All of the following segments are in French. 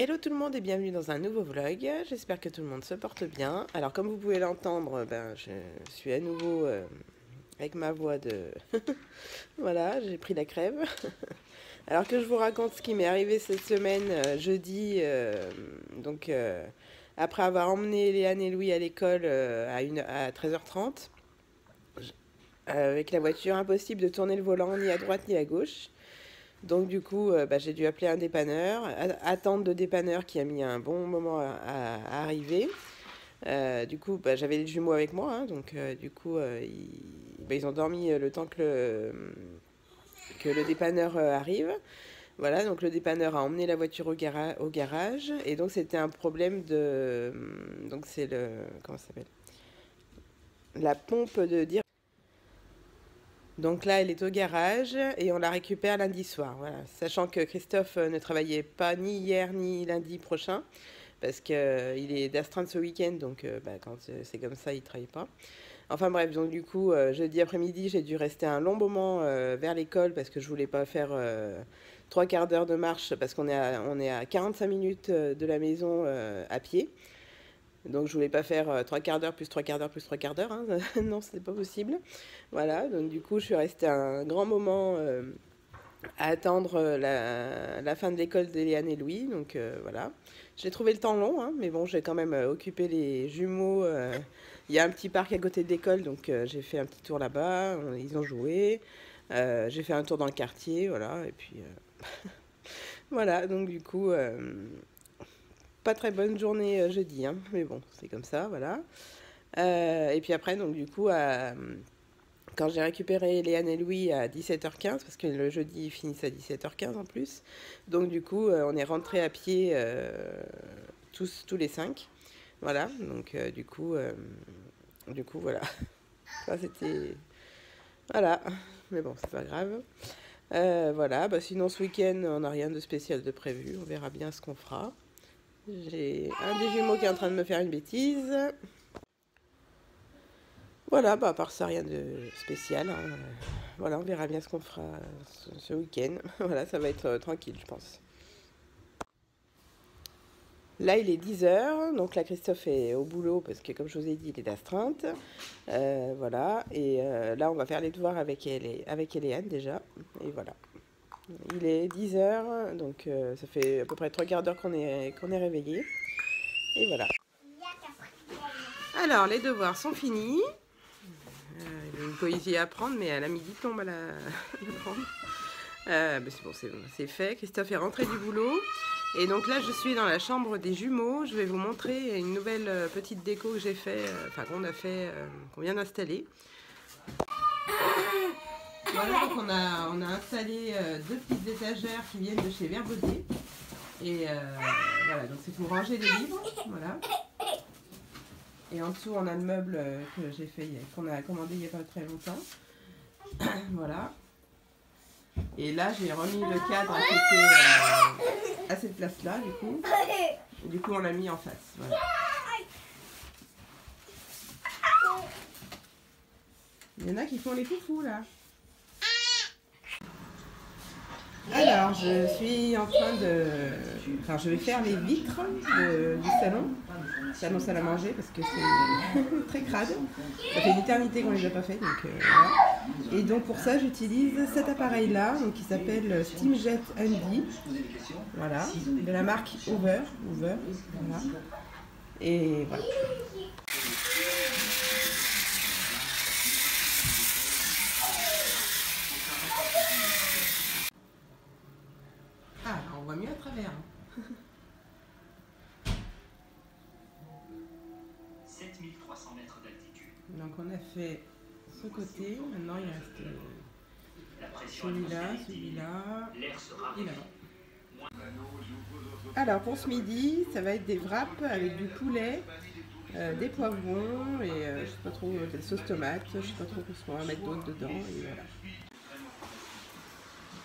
Hello tout le monde et bienvenue dans un nouveau vlog. J'espère que tout le monde se porte bien. Alors comme vous pouvez l'entendre, je suis à nouveau avec ma voix de... Voilà, j'ai pris la crève. Alors que je vous raconte ce qui m'est arrivé cette semaine, jeudi, après avoir emmené Léane et Louis à l'école à 13h30, avec la voiture, impossible de tourner le volant ni à droite ni à gauche. Donc du coup, j'ai dû appeler un dépanneur, attendre le dépanneur qui a mis un bon moment à arriver. Du coup, j'avais les jumeaux avec moi, hein, donc du coup, ils ont dormi le temps que le dépanneur arrive. Voilà, donc le dépanneur a emmené la voiture au garage, et donc c'était un problème de... Donc c'est le... Comment ça s'appelle? La pompe de dire. Donc là, elle est au garage et on la récupère lundi soir. Voilà. Sachant que Christophe ne travaillait pas ni hier ni lundi prochain, parce qu'il est d'astreinte ce week-end, donc quand c'est comme ça, il ne travaille pas. Enfin bref, donc du coup, jeudi après-midi, j'ai dû rester un long moment vers l'école, parce que je voulais pas faire 3/4 d'heure de marche, parce on est à 45 minutes de la maison à pied. Donc je voulais pas faire 3/4 d'heure plus 3/4 d'heure plus 3/4 d'heure, hein. Non, c'était pas possible. Voilà, donc du coup je suis restée un grand moment à attendre la fin de l'école d'Eliane et Louis. Donc voilà, j'ai trouvé le temps long, hein, mais bon, j'ai quand même occupé les jumeaux. Il y a un petit parc à côté de l'école, donc j'ai fait un petit tour là-bas, ils ont joué. J'ai fait un tour dans le quartier, voilà, et puis voilà, donc du coup... pas très bonne journée jeudi, hein, mais bon, c'est comme ça, voilà. Et puis après, donc du coup, quand j'ai récupéré Léane et Louis à 17h15, parce que le jeudi ils finissent à 17h15 en plus, donc du coup, on est rentrés à pied tous les 5. Voilà, donc du coup, voilà. Ça c'était... Voilà, mais bon, c'est pas grave. Voilà, sinon ce week-end, on n'a rien de spécial de prévu, on verra bien ce qu'on fera. J'ai un des jumeaux qui est en train de me faire une bêtise. Voilà, à part ça, rien de spécial, hein. Voilà, on verra bien ce qu'on fera ce week-end. Voilà, ça va être tranquille, je pense. Là, il est 10h, donc là, Christophe est au boulot parce que, comme je vous ai dit, il est d'astreinte. Voilà, et là, on va faire les devoirs avec Eliane déjà. Et voilà. Il est 10h, donc ça fait à peu près 3/4 d'heure qu'on est réveillé. Et voilà. Alors, les devoirs sont finis. Il y a une poésie à apprendre, mais à la midi tombe à la prendre. C'est bon, c'est fait. Christophe est rentré du boulot. Et donc là, je suis dans la chambre des jumeaux. Je vais vous montrer une nouvelle petite déco que j'ai fait, qu'on vient d'installer. Voilà, donc on a installé 2 petites étagères qui viennent de chez Verbaudet. Et voilà, donc c'est pour ranger les livres. Voilà. Et en dessous, on a le meuble que j'ai fait, qu'on a commandé il n'y a pas très longtemps. Voilà. Et là, j'ai remis le cadre à cette place-là, du coup. Et du coup, on l'a mis en face. Voilà. Il y en a qui font les foufous, là. Alors, je suis en train de... Enfin, je vais faire les vitres du salon salle à manger, parce que c'est très crade. Ça fait une éternité qu'on ne les a pas fait, donc voilà. Et donc pour ça, j'utilise cet appareil-là, qui s'appelle Steamjet Handy. Voilà, de la marque Hoover. Voilà. Et voilà. Ah, on voit mieux à travers. 7300 mètres d'altitude. Donc on a fait ce côté, maintenant il reste celui-là, et là-bas. Alors pour ce midi, ça va être des wraps avec du poulet, des poivrons et je sais pas trop, de la sauce tomate, je sais pas trop ce qu'on va mettre d'autre dedans, et voilà.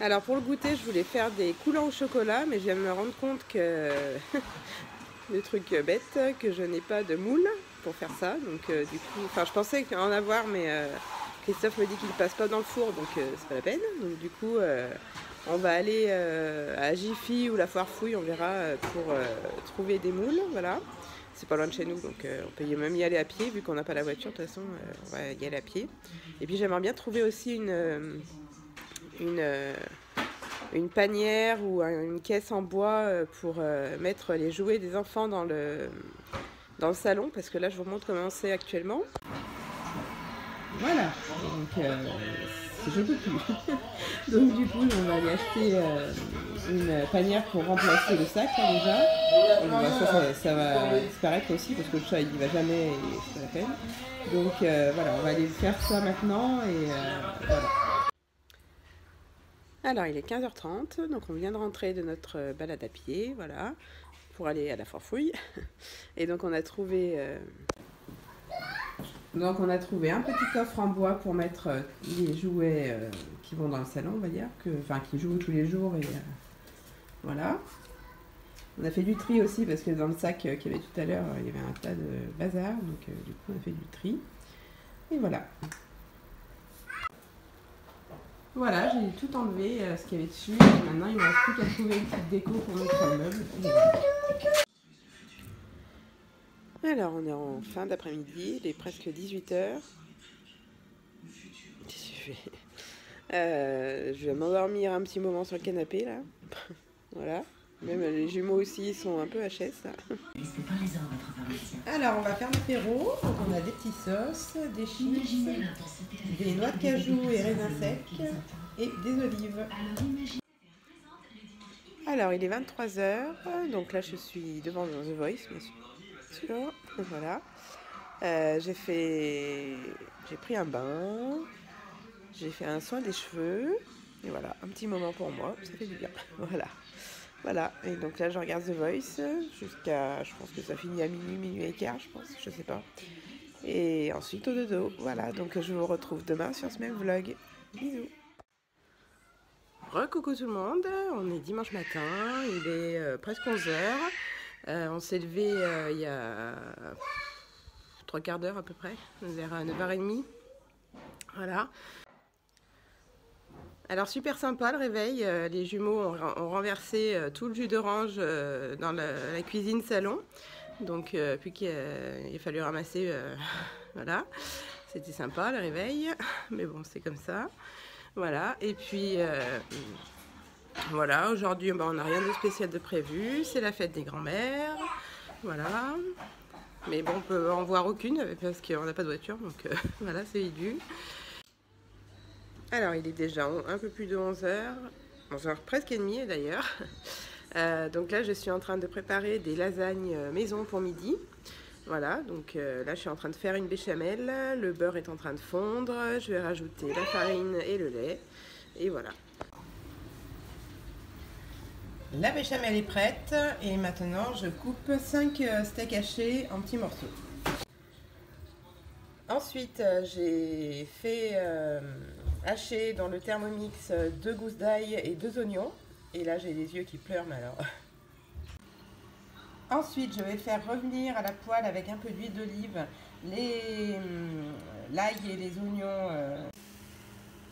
Alors pour le goûter, je voulais faire des coulants au chocolat, mais je viens de me rendre compte que le truc bête, que je n'ai pas de moule pour faire ça. Donc du coup, enfin je pensais en avoir, mais Christophe me dit qu'il passe pas dans le four, donc c'est pas la peine. Donc du coup, On va aller à Jiffy ou la Foire Fouille, on verra, pour trouver des moules, voilà. C'est pas loin de chez nous, donc on peut même y aller à pied, vu qu'on n'a pas la voiture, de toute façon, on va y aller à pied. Et puis j'aimerais bien trouver aussi une panière ou une caisse en bois pour mettre les jouets des enfants dans le salon, parce que là je vous montre comment c'est actuellement. Voilà, donc je peux plus. Donc du coup on va aller acheter une panière pour remplacer le sac là, déjà. Et ça va disparaître aussi parce que le chat il y va jamais et c'est pas la peine. Donc voilà, on va aller faire ça maintenant et voilà. Alors il est 15h30, donc on vient de rentrer de notre balade à pied, voilà, pour aller à la Foire Fouille. Et donc on a trouvé un petit coffre en bois pour mettre les jouets qui vont dans le salon, on va dire, qui jouent tous les jours et voilà. On a fait du tri aussi parce que dans le sac qu'il y avait tout à l'heure, il y avait un tas de bazar, donc du coup on a fait du tri. Et voilà. Voilà, j'ai tout enlevé ce qu'il y avait dessus. Et maintenant, il ne me reste plus qu'à trouver une petite déco pour mettre le meuble. Alors, on est en fin d'après-midi, il est presque 18h. Qu'est-ce que je fais ? Je vais m'endormir un petit moment sur le canapé, là. Voilà. Même les jumeaux aussi sont un peu HS. Alors, on va faire l'apéro. Donc, on a des petits sauces, des chips, des noix de cajou et raisins secs et des olives. Alors, il est 23h. Donc là, je suis devant The Voice, bien sûr. Voilà. J'ai pris un bain. J'ai fait un soin des cheveux. Et voilà, un petit moment pour moi. Ça fait du bien. Voilà, et donc là je regarde The Voice jusqu'à, je pense que ça finit à minuit et quart, je pense, je sais pas. Et ensuite au dodo, voilà, donc je vous retrouve demain sur ce même vlog. Bisous. Coucou tout le monde, on est dimanche matin, il est presque 11h. On s'est levé il y a 3/4 d'heure à peu près, vers 9h30. Voilà. Alors super sympa le réveil, les jumeaux ont renversé tout le jus d'orange dans la cuisine salon, donc puis qu'il a fallu ramasser, voilà, c'était sympa le réveil, mais bon c'est comme ça, voilà, et puis voilà, aujourd'hui on n'a rien de spécial de prévu, c'est la fête des grands-mères, voilà, mais bon on peut en voir aucune parce qu'on n'a pas de voiture, donc voilà c'est dû. Alors, il est déjà un peu plus de 11h, 11h presque et demie d'ailleurs. Donc là, je suis en train de préparer des lasagnes maison pour midi. Voilà, donc là, je suis en train de faire une béchamel. Le beurre est en train de fondre. Je vais rajouter la farine et le lait. Et voilà. La béchamel est prête. Et maintenant, je coupe 5 steaks hachés en petits morceaux. Ensuite, j'ai fait hacher dans le Thermomix 2 gousses d'ail et 2 oignons. Et là, j'ai les yeux qui pleurent, mais alors. Ensuite, je vais faire revenir à la poêle avec un peu d'huile d'olive l'ail et les oignons.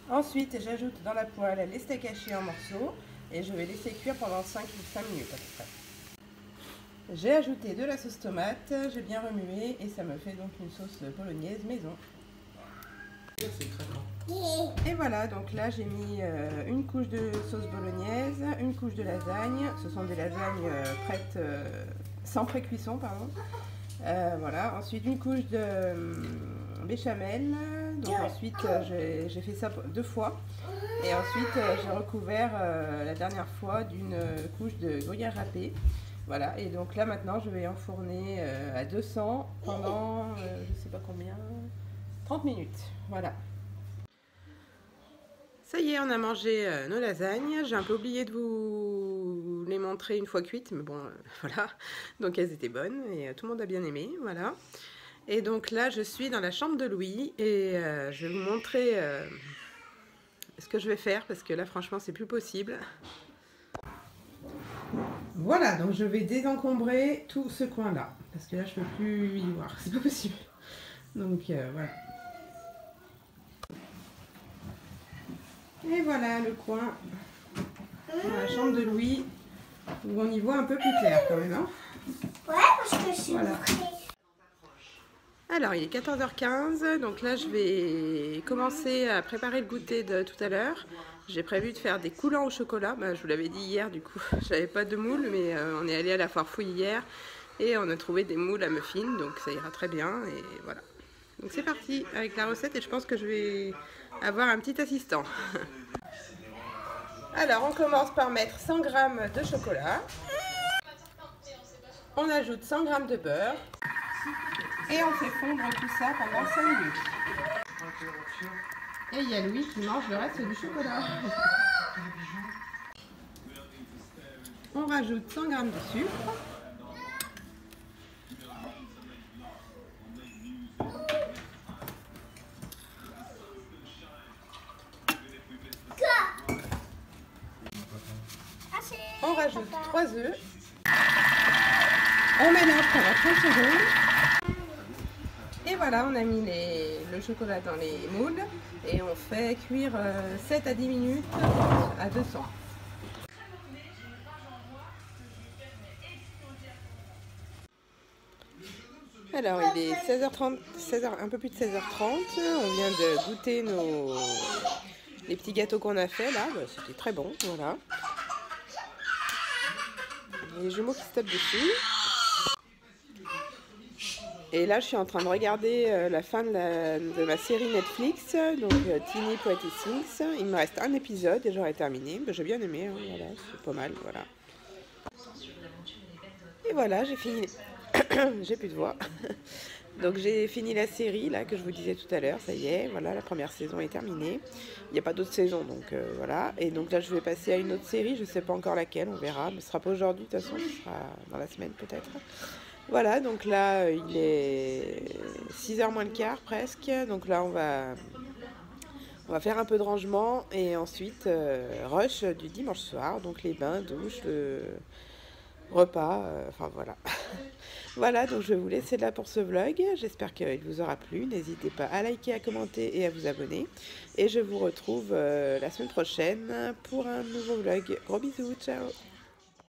Ensuite, j'ajoute dans la poêle les steaks hachés en morceaux et je vais laisser cuire pendant 5 minutes à peu près. J'ai ajouté de la sauce tomate, j'ai bien remué et ça me fait donc une sauce bolognaise maison. Et voilà, donc là j'ai mis une couche de sauce bolognaise, une couche de lasagne. Ce sont des lasagnes prêtes, sans pré-cuisson, pardon. Voilà, ensuite une couche de béchamel. Donc ensuite j'ai fait ça 2 fois. Et ensuite j'ai recouvert la dernière fois d'une couche de gruyère râpée. Voilà, et donc là maintenant je vais enfourner à 200 pendant je sais pas combien, 30 minutes. Voilà. Ça y est, on a mangé nos lasagnes. J'ai un peu oublié de vous les montrer une fois cuites, mais bon, voilà. Donc elles étaient bonnes et tout le monde a bien aimé, voilà. Et donc là, je suis dans la chambre de Louis et je vais vous montrer ce que je vais faire parce que là, franchement, c'est plus possible. Voilà, donc je vais désencombrer tout ce coin-là parce que là, je peux plus y voir, c'est pas possible. Donc voilà. Et voilà le coin dans la chambre de Louis, où on y voit un peu plus clair quand même. Hein. Ouais, parce que c'est Voilà. vrai. Alors, il est 14h15, donc là, je vais commencer à préparer le goûter de tout à l'heure. J'ai prévu de faire des coulants au chocolat. Je vous l'avais dit hier, du coup, j'avais pas de moule, mais on est allé à la foire fouille hier et on a trouvé des moules à muffins, donc ça ira très bien. Et voilà. Donc c'est parti avec la recette et je pense que je vais avoir un petit assistant. Alors, on commence par mettre 100 g de chocolat. On ajoute 100 g de beurre. Et on fait fondre tout ça pendant 5 minutes. Et il y a Louis qui mange le reste du chocolat. On rajoute 100 g de sucre. On rajoute 3 œufs. On mélange pendant 30 secondes. Et voilà, on a mis le chocolat dans les moules et on fait cuire 7 à 10 minutes à 200. Alors il est 16h30, un peu plus de 16h30, on vient de goûter les petits gâteaux qu'on a fait là, c'était très bon, voilà. Les jumeaux qui se tapent dessus. Et là, je suis en train de regarder la fin de ma série Netflix, donc Teeny Pretty Things. Il me reste un épisode et j'aurai terminé. J'ai bien aimé, hein, voilà, c'est pas mal, voilà. Et voilà, j'ai fini. J'ai plus de voix. Donc j'ai fini la série là que je vous disais tout à l'heure, ça y est, voilà, la première saison est terminée. Il n'y a pas d'autres saisons, donc voilà. Et donc là, je vais passer à une autre série, je ne sais pas encore laquelle, on verra. Mais ce ne sera pas aujourd'hui, de toute façon, ce sera dans la semaine peut-être. Voilà, donc là, il est 6h moins le quart presque. Donc là, on va faire un peu de rangement et ensuite rush du dimanche soir. Donc les bains, douche, le repas, enfin voilà. Voilà, donc je vais vous laisser là pour ce vlog. J'espère qu'il vous aura plu. N'hésitez pas à liker, à commenter et à vous abonner. Et je vous retrouve la semaine prochaine pour un nouveau vlog. Gros bisous, ciao!